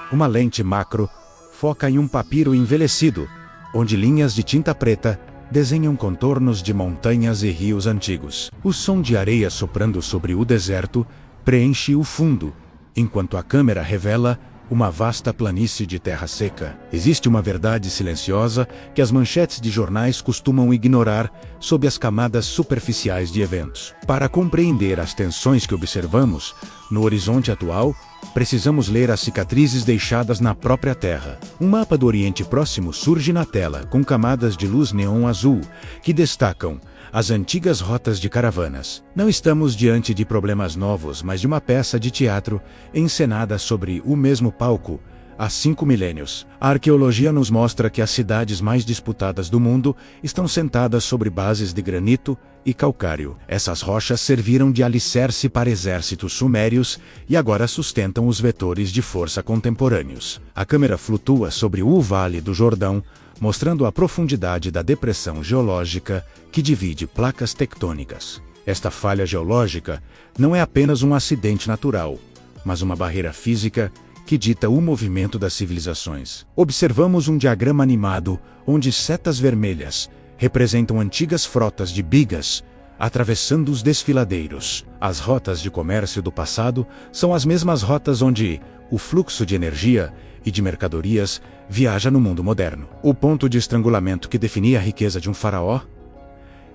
Uma lente macro foca em um papiro envelhecido, onde linhas de tinta preta desenham contornos de montanhas e rios antigos. O som de areia soprando sobre o deserto preenche o fundo, enquanto a câmera revela uma vasta planície de terra seca. Existe uma verdade silenciosa que as manchetes de jornais costumam ignorar sob as camadas superficiais de eventos. Para compreender as tensões que observamos no horizonte atual, precisamos ler as cicatrizes deixadas na própria Terra. Um mapa do Oriente Próximo surge na tela, com camadas de luz neon azul, que destacam as antigas rotas de caravanas. Não estamos diante de problemas novos, mas de uma peça de teatro encenada sobre o mesmo palco há 5 milênios. A arqueologia nos mostra que as cidades mais disputadas do mundo estão sentadas sobre bases de granito e calcário. Essas rochas serviram de alicerce para exércitos sumérios e agora sustentam os vetores de força contemporâneos. A câmera flutua sobre o Vale do Jordão, mostrando a profundidade da depressão geológica que divide placas tectônicas. Esta falha geológica não é apenas um acidente natural, mas uma barreira física que dita o movimento das civilizações. Observamos um diagrama animado onde setas vermelhas representam antigas frotas de bigas atravessando os desfiladeiros. As rotas de comércio do passado são as mesmas rotas onde o fluxo de energia e de mercadorias viaja no mundo moderno. O ponto de estrangulamento que definia a riqueza de um faraó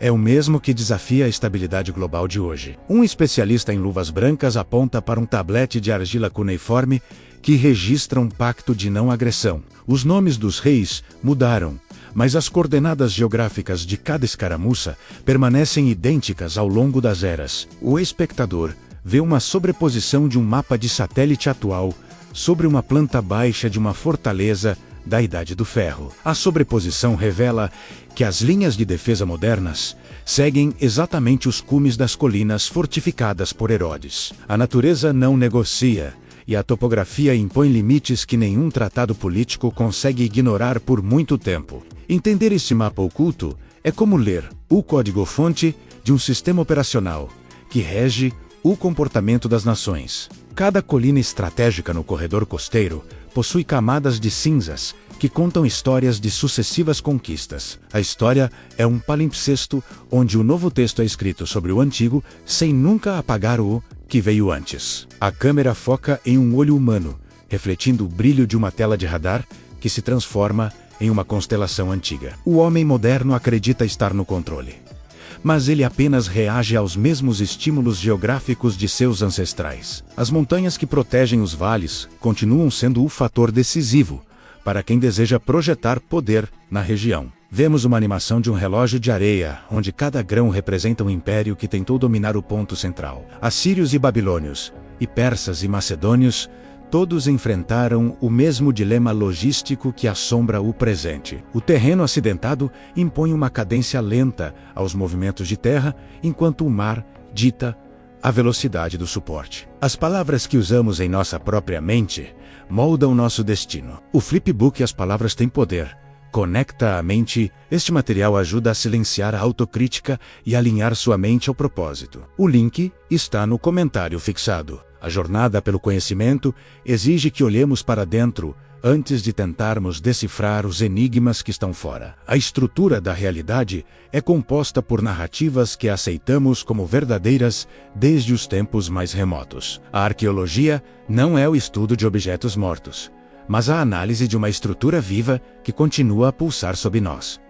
é o mesmo que desafia a estabilidade global de hoje. Um especialista em luvas brancas aponta para um tablete de argila cuneiforme que registra um pacto de não agressão. Os nomes dos reis mudaram, mas as coordenadas geográficas de cada escaramuça permanecem idênticas ao longo das eras. O espectador vê uma sobreposição de um mapa de satélite atual sobre uma planta baixa de uma fortaleza da Idade do Ferro. A sobreposição revela que as linhas de defesa modernas seguem exatamente os cumes das colinas fortificadas por Herodes. A natureza não negocia, e a topografia impõe limites que nenhum tratado político consegue ignorar por muito tempo. Entender esse mapa oculto é como ler o código-fonte de um sistema operacional que rege o comportamento das nações. Cada colina estratégica no corredor costeiro possui camadas de cinzas que contam histórias de sucessivas conquistas. A história é um palimpsesto onde o novo texto é escrito sobre o antigo sem nunca apagar o que veio antes. A câmera foca em um olho humano, refletindo o brilho de uma tela de radar que se transforma em uma constelação antiga. O homem moderno acredita estar no controle, mas ele apenas reage aos mesmos estímulos geográficos de seus ancestrais. As montanhas que protegem os vales continuam sendo o fator decisivo para quem deseja projetar poder na região. Vemos uma animação de um relógio de areia, onde cada grão representa um império que tentou dominar o ponto central. Assírios e babilônios, e persas e macedônios, todos enfrentaram o mesmo dilema logístico que assombra o presente. O terreno acidentado impõe uma cadência lenta aos movimentos de terra, enquanto o mar dita a velocidade do suporte. As palavras que usamos em nossa própria mente moldam nosso destino. O flipbook e as palavras têm poder. Conecta a mente. Este material ajuda a silenciar a autocrítica e alinhar sua mente ao propósito. O link está no comentário fixado. A jornada pelo conhecimento exige que olhemos para dentro antes de tentarmos decifrar os enigmas que estão fora. A estrutura da realidade é composta por narrativas que aceitamos como verdadeiras desde os tempos mais remotos. A arqueologia não é o estudo de objetos mortos, mas a análise de uma estrutura viva que continua a pulsar sob nós.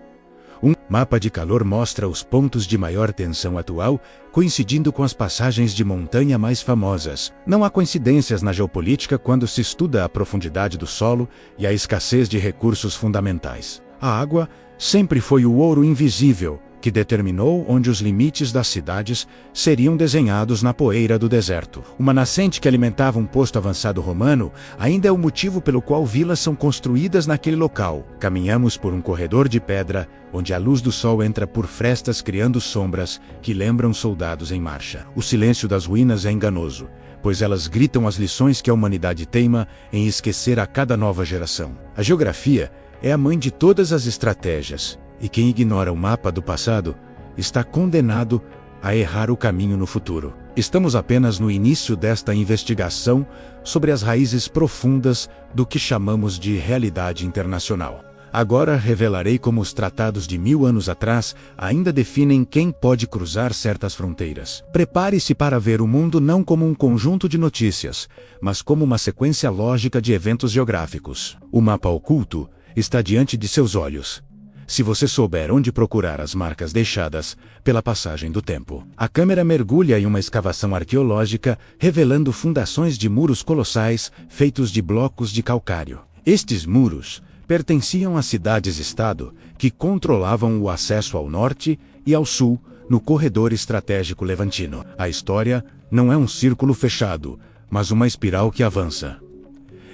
Um mapa de calor mostra os pontos de maior tensão atual, coincidindo com as passagens de montanha mais famosas. Não há coincidências na geopolítica quando se estuda a profundidade do solo e a escassez de recursos fundamentais. A água sempre foi o ouro invisível que determinou onde os limites das cidades seriam desenhados na poeira do deserto. Uma nascente que alimentava um posto avançado romano ainda é o motivo pelo qual vilas são construídas naquele local. Caminhamos por um corredor de pedra, onde a luz do sol entra por frestas criando sombras que lembram soldados em marcha. O silêncio das ruínas é enganoso, pois elas gritam as lições que a humanidade teima em esquecer a cada nova geração. A geografia é a mãe de todas as estratégias, e quem ignora o mapa do passado está condenado a errar o caminho no futuro. Estamos apenas no início desta investigação sobre as raízes profundas do que chamamos de realidade internacional. Agora revelarei como os tratados de 1000 anos atrás ainda definem quem pode cruzar certas fronteiras. Prepare-se para ver o mundo não como um conjunto de notícias, mas como uma sequência lógica de eventos geográficos. O mapa oculto está diante de seus olhos, se você souber onde procurar as marcas deixadas pela passagem do tempo. A câmera mergulha em uma escavação arqueológica, revelando fundações de muros colossais feitos de blocos de calcário. Estes muros pertenciam a cidades-estado que controlavam o acesso ao norte e ao sul no corredor estratégico levantino. A história não é um círculo fechado, mas uma espiral que avança.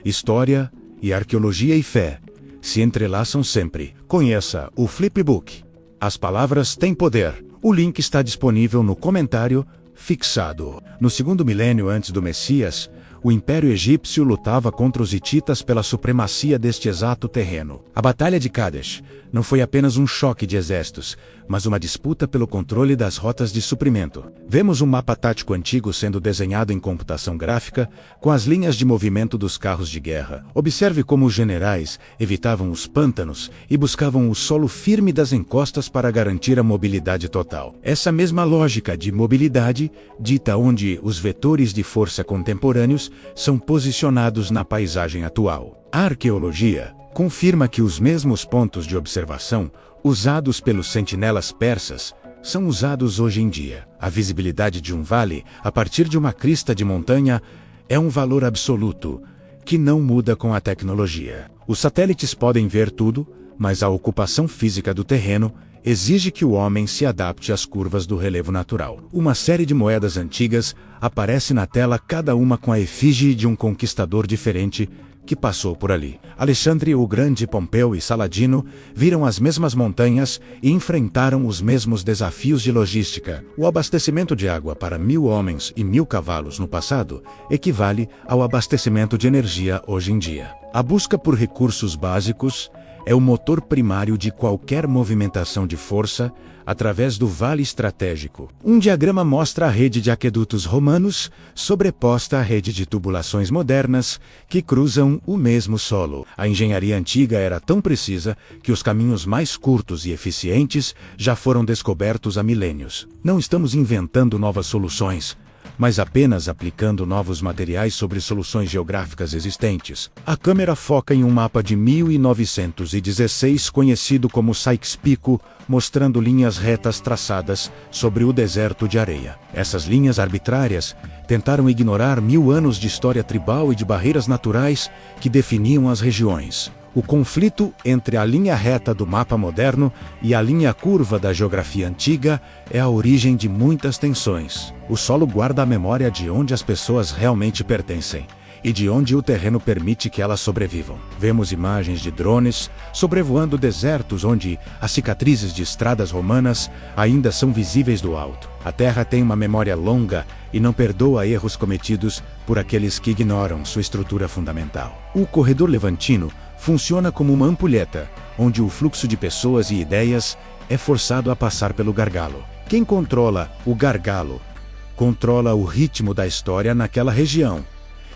História e arqueologia e fé se entrelaçam sempre. Conheça o Flipbook. As palavras têm poder. O link está disponível no comentário fixado. No segundo milênio antes do Messias, o Império Egípcio lutava contra os hititas pela supremacia deste exato terreno. A Batalha de Kadesh não foi apenas um choque de exércitos, mas uma disputa pelo controle das rotas de suprimento. Vemos um mapa tático antigo sendo desenhado em computação gráfica, com as linhas de movimento dos carros de guerra. Observe como os generais evitavam os pântanos e buscavam o solo firme das encostas para garantir a mobilidade total. Essa mesma lógica de mobilidade dita onde os vetores de força contemporâneos são posicionados na paisagem atual. A arqueologia confirma que os mesmos pontos de observação usados pelos sentinelas persas são usados hoje em dia. A visibilidade de um vale a partir de uma crista de montanha é um valor absoluto que não muda com a tecnologia. Os satélites podem ver tudo, mas a ocupação física do terreno exige que o homem se adapte às curvas do relevo natural. Uma série de moedas antigas aparece na tela, cada uma com a efígie de um conquistador diferente que passou por ali. Alexandre o Grande, Pompeu e Saladino viram as mesmas montanhas e enfrentaram os mesmos desafios de logística. O abastecimento de água para 1000 homens e 1000 cavalos no passado equivale ao abastecimento de energia hoje em dia. A busca por recursos básicos é o motor primário de qualquer movimentação de força através do vale estratégico. Um diagrama mostra a rede de aquedutos romanos sobreposta à rede de tubulações modernas que cruzam o mesmo solo. A engenharia antiga era tão precisa que os caminhos mais curtos e eficientes já foram descobertos há milênios. Não estamos inventando novas soluções, mas apenas aplicando novos materiais sobre soluções geográficas existentes. A câmera foca em um mapa de 1916 conhecido como Sykes-Picot, mostrando linhas retas traçadas sobre o deserto de areia. Essas linhas arbitrárias tentaram ignorar 1000 anos de história tribal e de barreiras naturais que definiam as regiões. O conflito entre a linha reta do mapa moderno e a linha curva da geografia antiga é a origem de muitas tensões. O solo guarda a memória de onde as pessoas realmente pertencem e de onde o terreno permite que elas sobrevivam. Vemos imagens de drones sobrevoando desertos onde as cicatrizes de estradas romanas ainda são visíveis do alto. A Terra tem uma memória longa e não perdoa erros cometidos por aqueles que ignoram sua estrutura fundamental. O corredor levantino funciona como uma ampulheta, onde o fluxo de pessoas e ideias é forçado a passar pelo gargalo. Quem controla o gargalo controla o ritmo da história naquela região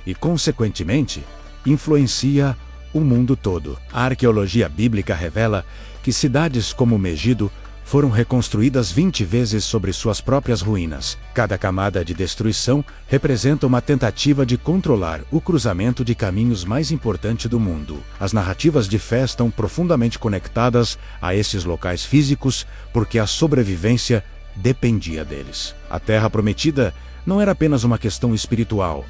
e, consequentemente, influencia o mundo todo. A arqueologia bíblica revela que cidades como Megido foram reconstruídas 20 vezes sobre suas próprias ruínas. Cada camada de destruição representa uma tentativa de controlar o cruzamento de caminhos mais importante do mundo. As narrativas de fé estão profundamente conectadas a esses locais físicos porque a sobrevivência dependia deles. A Terra Prometida não era apenas uma questão espiritual,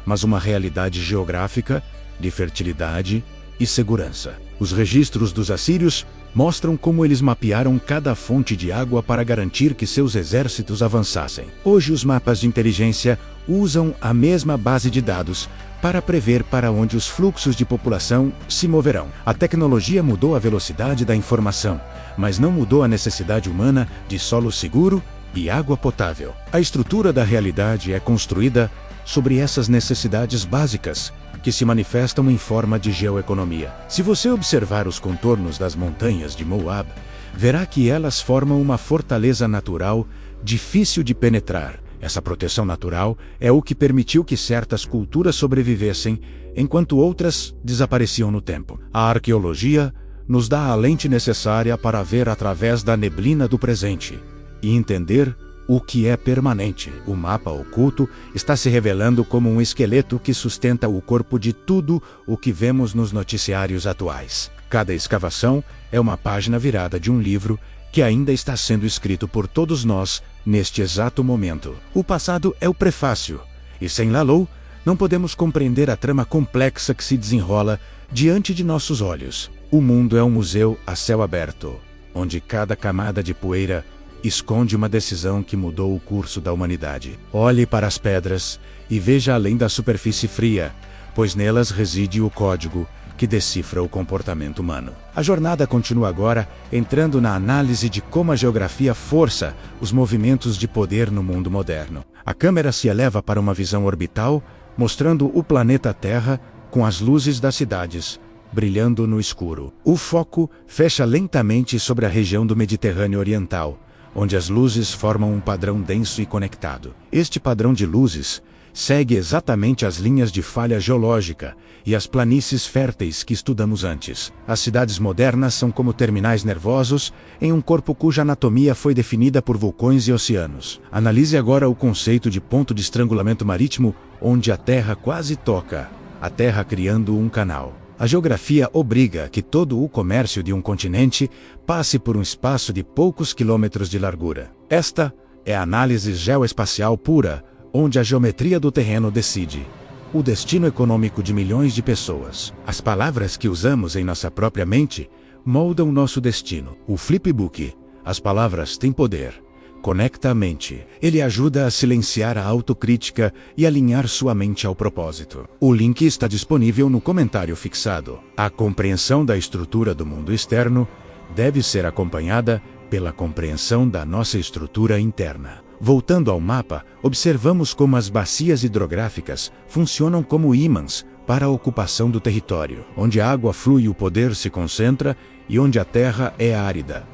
mas uma realidade geográfica de fertilidade e segurança. Os registros dos assírios mostram como eles mapearam cada fonte de água para garantir que seus exércitos avançassem. Hoje os mapas de inteligência usam a mesma base de dados para prever para onde os fluxos de população se moverão. A tecnologia mudou a velocidade da informação, mas não mudou a necessidade humana de solo seguro e água potável. A estrutura da realidade é construída sobre essas necessidades básicas, que se manifestam em forma de geoeconomia. Se você observar os contornos das montanhas de Moab, verá que elas formam uma fortaleza natural difícil de penetrar Essa proteção natural é o que permitiu que certas culturas sobrevivessem, enquanto outras desapareciam no tempo. A arqueologia nos dá a lente necessária para ver através da neblina do presente e entender o que é permanente. O mapa oculto está se revelando como um esqueleto que sustenta o corpo de tudo o que vemos nos noticiários atuais. Cada escavação é uma página virada de um livro que ainda está sendo escrito por todos nós neste exato momento. O passado é o prefácio, e sem Lalou, não podemos compreender a trama complexa que se desenrola diante de nossos olhos. O mundo é um museu a céu aberto, onde cada camada de poeira esconde uma decisão que mudou o curso da humanidade. Olhe para as pedras e veja além da superfície fria, pois nelas reside o código que decifra o comportamento humano. A jornada continua agora, entrando na análise de como a geografia força os movimentos de poder no mundo moderno. A câmera se eleva para uma visão orbital, mostrando o planeta Terra com as luzes das cidades brilhando no escuro. O foco fecha lentamente sobre a região do Mediterrâneo Oriental, onde as luzes formam um padrão denso e conectado. Este padrão de luzes segue exatamente as linhas de falha geológica e as planícies férteis que estudamos antes. As cidades modernas são como terminais nervosos em um corpo cuja anatomia foi definida por vulcões e oceanos. Analise agora o conceito de ponto de estrangulamento marítimo, onde a terra quase toca a terra, criando um canal. A geografia obriga que todo o comércio de um continente passe por um espaço de poucos quilômetros de largura. Esta é a análise geoespacial pura, onde a geometria do terreno decide o destino econômico de milhões de pessoas. As palavras que usamos em nossa própria mente moldam nosso destino. O flipbook, as palavras têm poder. Conecta a mente. Ele ajuda a silenciar a autocrítica e alinhar sua mente ao propósito. O link está disponível no comentário fixado. A compreensão da estrutura do mundo externo deve ser acompanhada pela compreensão da nossa estrutura interna. Voltando ao mapa, observamos como as bacias hidrográficas funcionam como ímãs para a ocupação do território. Onde a água flui, o poder se concentra, e onde a terra é árida,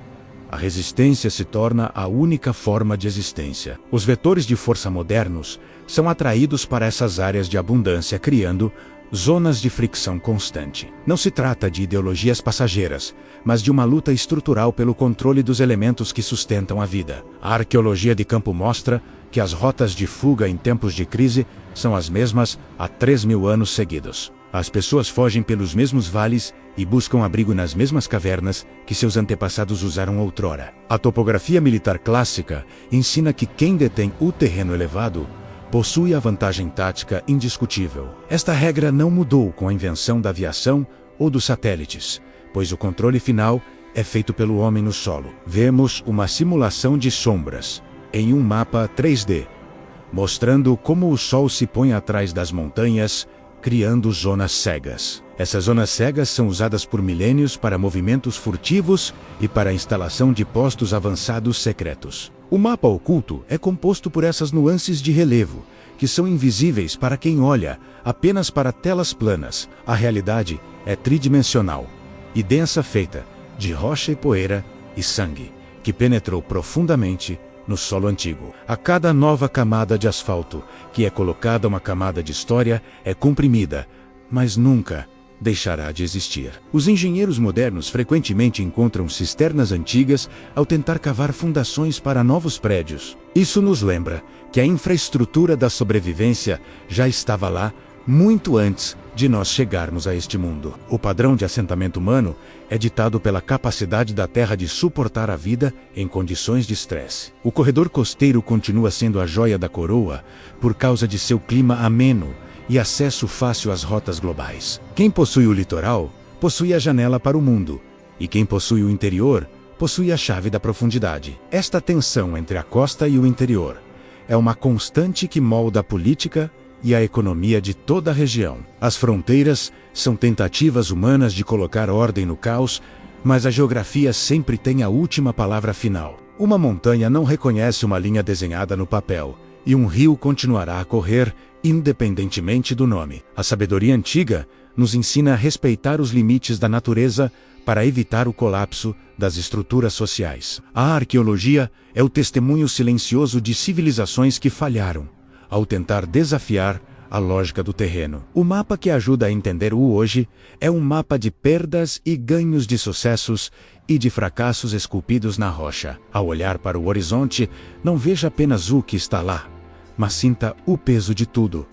a resistência se torna a única forma de existência. Os vetores de força modernos são atraídos para essas áreas de abundância, criando zonas de fricção constante. Não se trata de ideologias passageiras, mas de uma luta estrutural pelo controle dos elementos que sustentam a vida. A arqueologia de campo mostra que as rotas de fuga em tempos de crise são as mesmas há 3.000 anos seguidos. As pessoas fogem pelos mesmos vales e buscam abrigo nas mesmas cavernas que seus antepassados usaram outrora. A topografia militar clássica ensina que quem detém o terreno elevado possui a vantagem tática indiscutível. Esta regra não mudou com a invenção da aviação ou dos satélites, pois o controle final é feito pelo homem no solo. Vemos uma simulação de sombras em um mapa 3D, mostrando como o sol se põe atrás das montanhas, criando zonas cegas. Essas zonas cegas são usadas por milênios para movimentos furtivos e para a instalação de postos avançados secretos. O mapa oculto é composto por essas nuances de relevo, que são invisíveis para quem olha apenas para telas planas. A realidade é tridimensional e densa, feita de rocha e poeira e sangue, que penetrou profundamente no solo antigo. A cada nova camada de asfalto que é colocada, uma camada de história é comprimida, mas nunca deixará de existir. Os engenheiros modernos frequentemente encontram cisternas antigas ao tentar cavar fundações para novos prédios. Isso nos lembra que a infraestrutura da sobrevivência já estava lá muito antes de nós chegarmos a este mundo. O padrão de assentamento humano é ditado pela capacidade da Terra de suportar a vida em condições de estresse. O corredor costeiro continua sendo a joia da coroa por causa de seu clima ameno e acesso fácil às rotas globais. Quem possui o litoral, possui a janela para o mundo, e quem possui o interior, possui a chave da profundidade. Esta tensão entre a costa e o interior é uma constante que molda a política e a economia de toda a região. As fronteiras são tentativas humanas de colocar ordem no caos, mas a geografia sempre tem a última palavra final. Uma montanha não reconhece uma linha desenhada no papel, e um rio continuará a correr independentemente do nome. A sabedoria antiga nos ensina a respeitar os limites da natureza para evitar o colapso das estruturas sociais. A arqueologia é o testemunho silencioso de civilizações que falharam ao tentar desafiar a lógica do terreno. O mapa que ajuda a entender o hoje é um mapa de perdas e ganhos, de sucessos e de fracassos esculpidos na rocha. Ao olhar para o horizonte, não veja apenas o que está lá, mas sinta o peso de tudo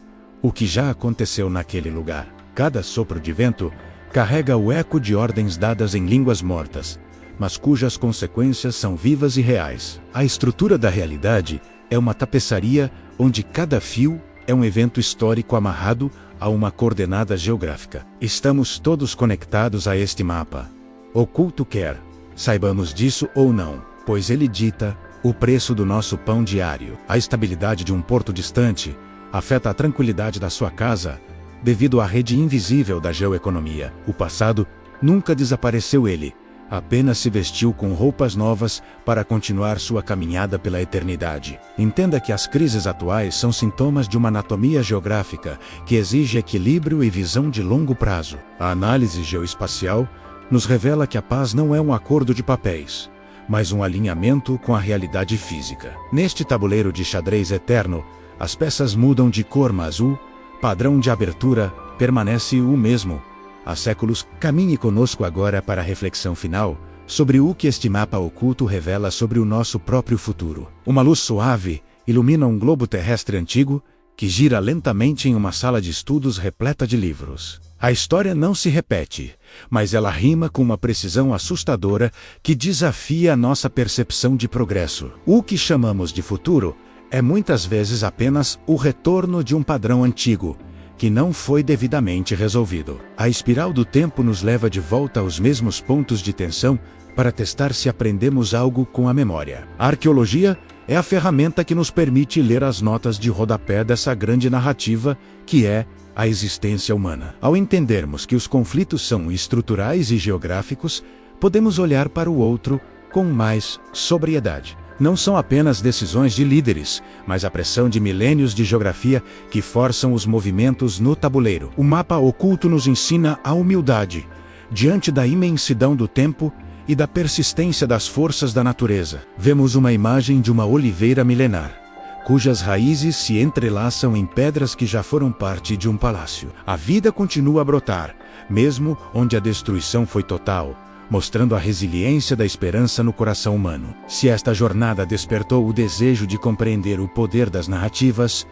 o que já aconteceu naquele lugar. Cada sopro de vento carrega o eco de ordens dadas em línguas mortas, mas cujas consequências são vivas e reais. A estrutura da realidade é uma tapeçaria onde cada fio é um evento histórico amarrado a uma coordenada geográfica. Estamos todos conectados a este mapa. Oculto quer saibamos disso ou não, pois ele dita o preço do nosso pão diário. A estabilidade de um porto distante afeta a tranquilidade da sua casa devido à rede invisível da geoeconomia. O passado nunca desapareceu, ele apenas se vestiu com roupas novas para continuar sua caminhada pela eternidade. Entenda que as crises atuais são sintomas de uma anatomia geográfica que exige equilíbrio e visão de longo prazo. A análise geoespacial nos revela que a paz não é um acordo de papéis, mas um alinhamento com a realidade física. Neste tabuleiro de xadrez eterno, as peças mudam de cor, mas o padrão de abertura permanece o mesmo. Há séculos. Caminhe conosco agora para a reflexão final sobre o que este mapa oculto revela sobre o nosso próprio futuro. Uma luz suave ilumina um globo terrestre antigo que gira lentamente em uma sala de estudos repleta de livros. A história não se repete, mas ela rima com uma precisão assustadora que desafia a nossa percepção de progresso. O que chamamos de futuro é muitas vezes apenas o retorno de um padrão antigo, que não foi devidamente resolvido. A espiral do tempo nos leva de volta aos mesmos pontos de tensão para testar se aprendemos algo com a memória. A arqueologia é a ferramenta que nos permite ler as notas de rodapé dessa grande narrativa que é a existência humana. Ao entendermos que os conflitos são estruturais e geográficos, podemos olhar para o outro com mais sobriedade. Não são apenas decisões de líderes, mas a pressão de milênios de geografia que forçam os movimentos no tabuleiro. O mapa oculto nos ensina a humildade diante da imensidão do tempo e da persistência das forças da natureza. Vemos uma imagem de uma oliveira milenar, cujas raízes se entrelaçam em pedras que já foram parte de um palácio. A vida continua a brotar, mesmo onde a destruição foi total, mostrando a resiliência da esperança no coração humano. Se esta jornada despertou o desejo de compreender o poder das narrativas,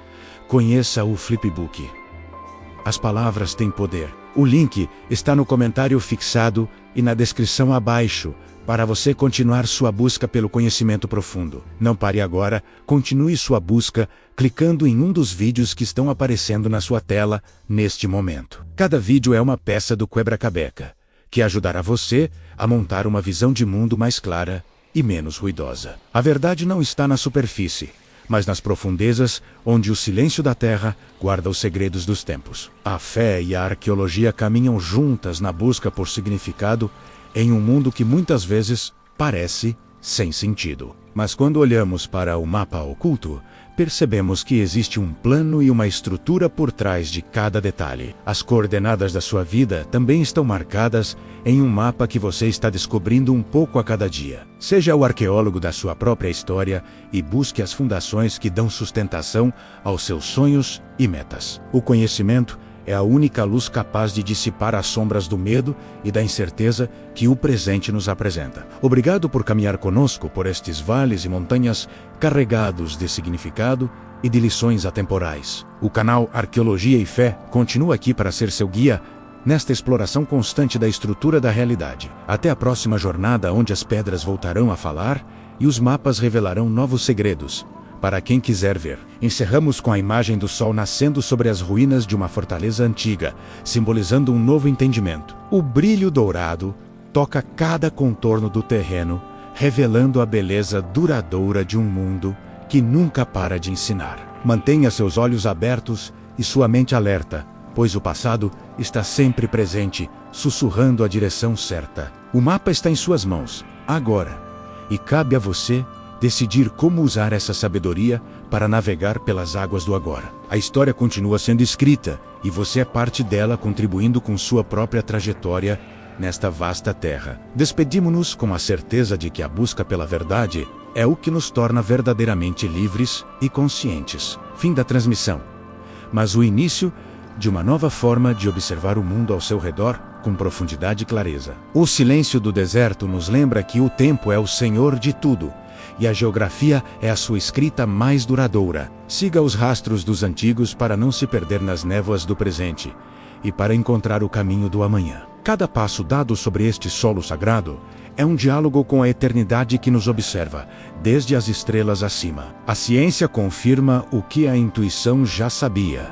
conheça o Flipbook. As palavras têm poder. O link está no comentário fixado e na descrição abaixo, para você continuar sua busca pelo conhecimento profundo. Não pare agora, continue sua busca clicando em um dos vídeos que estão aparecendo na sua tela neste momento. Cada vídeo é uma peça do quebra-cabeça que ajudará você a montar uma visão de mundo mais clara e menos ruidosa. A verdade não está na superfície, mas nas profundezas, onde o silêncio da terra guarda os segredos dos tempos. A fé e a arqueologia caminham juntas na busca por significado em um mundo que muitas vezes parece sem sentido. Mas quando olhamos para o mapa oculto, percebemos que existe um plano e uma estrutura por trás de cada detalhe. As coordenadas da sua vida também estão marcadas em um mapa que você está descobrindo um pouco a cada dia. Seja o arqueólogo da sua própria história e busque as fundações que dão sustentação aos seus sonhos e metas. O conhecimento é a única luz capaz de dissipar as sombras do medo e da incerteza que o presente nos apresenta. Obrigado por caminhar conosco por estes vales e montanhas carregados de significado e de lições atemporais. O canal Arqueologia e Fé continua aqui para ser seu guia nesta exploração constante da estrutura da realidade. Até a próxima jornada, onde as pedras voltarão a falar e os mapas revelarão novos segredos para quem quiser ver. Encerramos com a imagem do sol nascendo sobre as ruínas de uma fortaleza antiga, simbolizando um novo entendimento. O brilho dourado toca cada contorno do terreno, revelando a beleza duradoura de um mundo que nunca para de ensinar. Mantenha seus olhos abertos e sua mente alerta, pois o passado está sempre presente, sussurrando a direção certa. O mapa está em suas mãos, agora, e cabe a você decidir como usar essa sabedoria para navegar pelas águas do agora. A história continua sendo escrita, e você é parte dela, contribuindo com sua própria trajetória nesta vasta terra. Despedimos-nos com a certeza de que a busca pela verdade é o que nos torna verdadeiramente livres e conscientes. Fim da transmissão. Mas o início de uma nova forma de observar o mundo ao seu redor com profundidade e clareza. O silêncio do deserto nos lembra que o tempo é o senhor de tudo, e a geografia é a sua escrita mais duradoura. Siga os rastros dos antigos para não se perder nas névoas do presente, e para encontrar o caminho do amanhã. Cada passo dado sobre este solo sagrado é um diálogo com a eternidade que nos observa, desde as estrelas acima. A ciência confirma o que a intuição já sabia.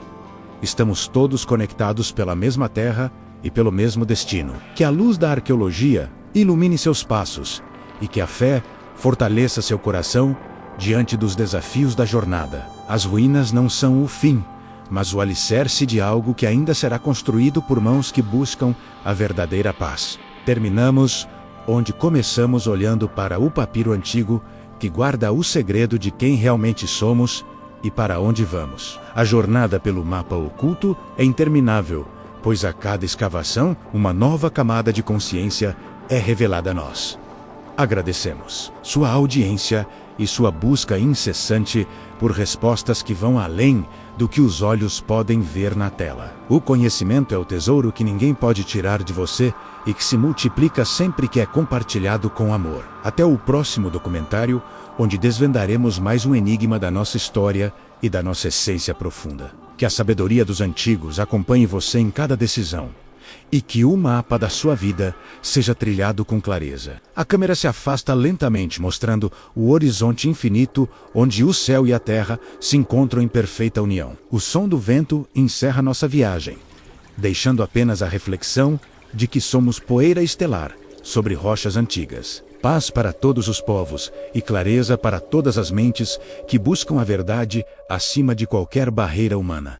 Estamos todos conectados pela mesma terra e pelo mesmo destino. Que a luz da arqueologia ilumine seus passos, e que a fé fortaleça seu coração diante dos desafios da jornada. As ruínas não são o fim, mas o alicerce de algo que ainda será construído por mãos que buscam a verdadeira paz. Terminamos onde começamos, olhando para o papiro antigo que guarda o segredo de quem realmente somos e para onde vamos. A jornada pelo mapa oculto é interminável, pois a cada escavação uma nova camada de consciência é revelada a nós. Agradecemos sua audiência e sua busca incessante por respostas que vão além do que os olhos podem ver na tela. O conhecimento é o tesouro que ninguém pode tirar de você e que se multiplica sempre que é compartilhado com amor. Até o próximo documentário, onde desvendaremos mais um enigma da nossa história e da nossa essência profunda. Que a sabedoria dos antigos acompanhe você em cada decisão, e que o mapa da sua vida seja trilhado com clareza. A câmera se afasta lentamente, mostrando o horizonte infinito onde o céu e a terra se encontram em perfeita união. O som do vento encerra nossa viagem, deixando apenas a reflexão de que somos poeira estelar sobre rochas antigas. Paz para todos os povos e clareza para todas as mentes que buscam a verdade acima de qualquer barreira humana.